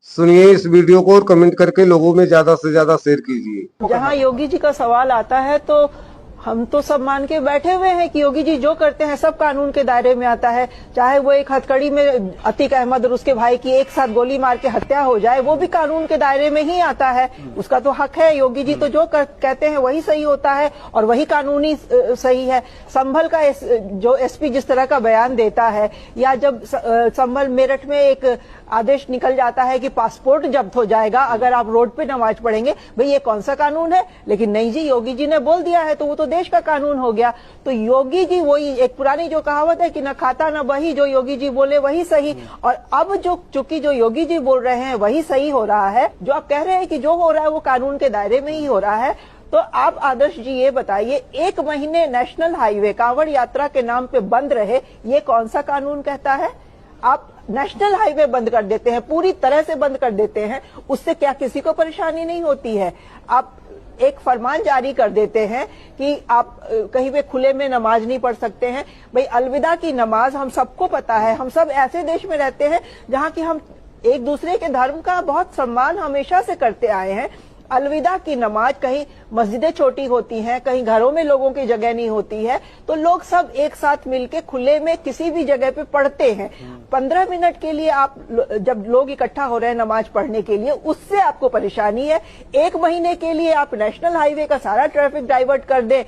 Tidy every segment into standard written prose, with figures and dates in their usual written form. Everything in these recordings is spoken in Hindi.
सुनिए इस वीडियो को और कमेंट करके लोगों में ज्यादा से ज्यादा शेयर कीजिए। जहाँ योगी जी का सवाल आता है तो हम तो सब मान के बैठे हुए हैं कि योगी जी जो करते हैं सब कानून के दायरे में आता है। चाहे वो एक हथकड़ी में अतीक अहमद और उसके भाई की एक साथ गोली मार के हत्या हो जाए, वो भी कानून के दायरे में ही आता है, उसका तो हक है। योगी जी तो जो कहते हैं वही सही होता है और वही कानूनी सही है। संभल का जो एसपी जिस तरह का बयान देता है, या जब संभल मेरठ में एक आदेश निकल जाता है कि पासपोर्ट जब्त हो जाएगा अगर आप रोड पे नमाज पढ़ेंगे, भाई ये कौन सा कानून है? लेकिन नहीं जी, योगी जी ने बोल दिया है तो वो तो देश का कानून हो गया। तो योगी जी वही एक पुरानी जो कहावत है कि न खाता न बही, जो योगी जी बोले वही सही। और अब चूंकि जो योगी जी बोल रहे हैं वही सही हो रहा है, जो आप कह रहे हैं कि जो हो रहा है वो कानून के दायरे में ही हो रहा है, तो आप आदर्श जी ये बताइए, 1 महीने नेशनल हाईवे कांवड़ यात्रा के नाम पे बंद रहे, ये कौन सा कानून कहता है? आप नेशनल हाईवे बंद कर देते हैं, पूरी तरह से बंद कर देते हैं, उससे क्या किसी को परेशानी नहीं होती है? आप एक फरमान जारी कर देते हैं कि आप कहीं पे खुले में नमाज नहीं पढ़ सकते हैं। भाई अलविदा की नमाज हम सबको पता है, हम सब ऐसे देश में रहते हैं जहां की हम एक दूसरे के धर्म का बहुत सम्मान हमेशा से करते आए हैं। अलविदा की नमाज, कहीं मस्जिदें छोटी होती हैं, कहीं घरों में लोगों की जगह नहीं होती है, तो लोग सब एक साथ मिलके खुले में किसी भी जगह पे पढ़ते हैं। 15 मिनट के लिए आप जब लोग इकट्ठा हो रहे हैं नमाज पढ़ने के लिए, उससे आपको परेशानी है। 1 महीने के लिए आप नेशनल हाईवे का सारा ट्रैफिक डाइवर्ट कर दें,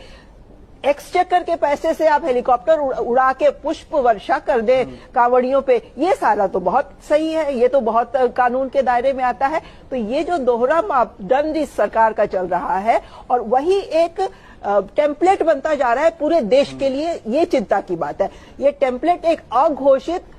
एक्सचेकर के पैसे से आप हेलीकॉप्टर उड़ा के पुष्प वर्षा कर दे कांवड़ियों पे, ये सारा तो बहुत सही है, ये तो बहुत कानून के दायरे में आता है। तो ये जो दोहरा मापदंड इस सरकार का चल रहा है और वही एक टेम्पलेट बनता जा रहा है पूरे देश के लिए, ये चिंता की बात है। ये टेम्पलेट एक अघोषित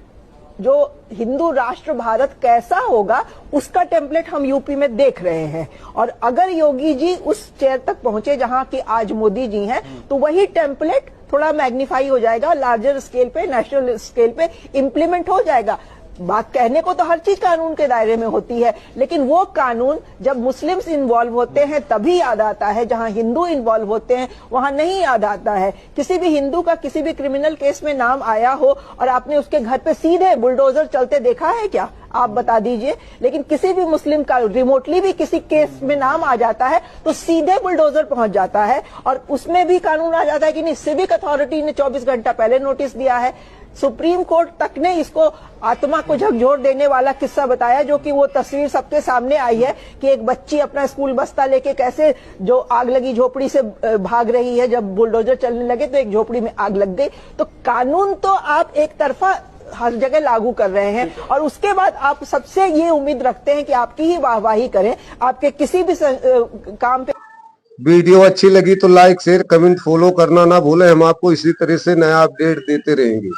जो हिंदू राष्ट्र भारत कैसा होगा उसका टेम्पलेट हम यूपी में देख रहे हैं। और अगर योगी जी उस चेयर तक पहुंचे जहां की आज मोदी जी हैं, तो वही टेम्पलेट थोड़ा मैग्नीफाई हो जाएगा, लार्जर स्केल पे, नेशनल स्केल पे इम्प्लीमेंट हो जाएगा। बात कहने को तो हर चीज कानून के दायरे में होती है, लेकिन वो कानून जब मुस्लिम्स इन्वॉल्व होते हैं तभी याद आता है, जहां हिंदू इन्वॉल्व होते हैं वहां नहीं याद आता है। किसी भी हिंदू का किसी भी क्रिमिनल केस में नाम आया हो और आपने उसके घर पे सीधे बुलडोजर चलते देखा है क्या? आप बता दीजिए। लेकिन किसी भी मुस्लिम का रिमोटली भी किसी केस में नाम आ जाता है तो सीधे बुलडोजर पहुंच जाता है और उसमें भी कानून आ जाता है कि नहीं, सिविक अथॉरिटी ने 24 घंटा पहले नोटिस दिया है। सुप्रीम कोर्ट तक ने इसको आत्मा को झकझोर देने वाला किस्सा बताया, जो कि वो तस्वीर सबके सामने आई है कि एक बच्ची अपना स्कूल बस्ता लेके कैसे जो आग लगी झोपड़ी से भाग रही है, जब बुलडोजर चलने लगे तो एक झोपड़ी में आग लग गई। तो कानून तो आप एक तरफा हर जगह लागू कर रहे हैं और उसके बाद आप सबसे ये उम्मीद रखते हैं कि आपकी ही वाहवाही करें, आपके किसी भी काम पे। वीडियो अच्छी लगी तो लाइक शेयर कमेंट फॉलो करना ना भूलें। हम आपको इसी तरह से नया अपडेट देते रहेंगे।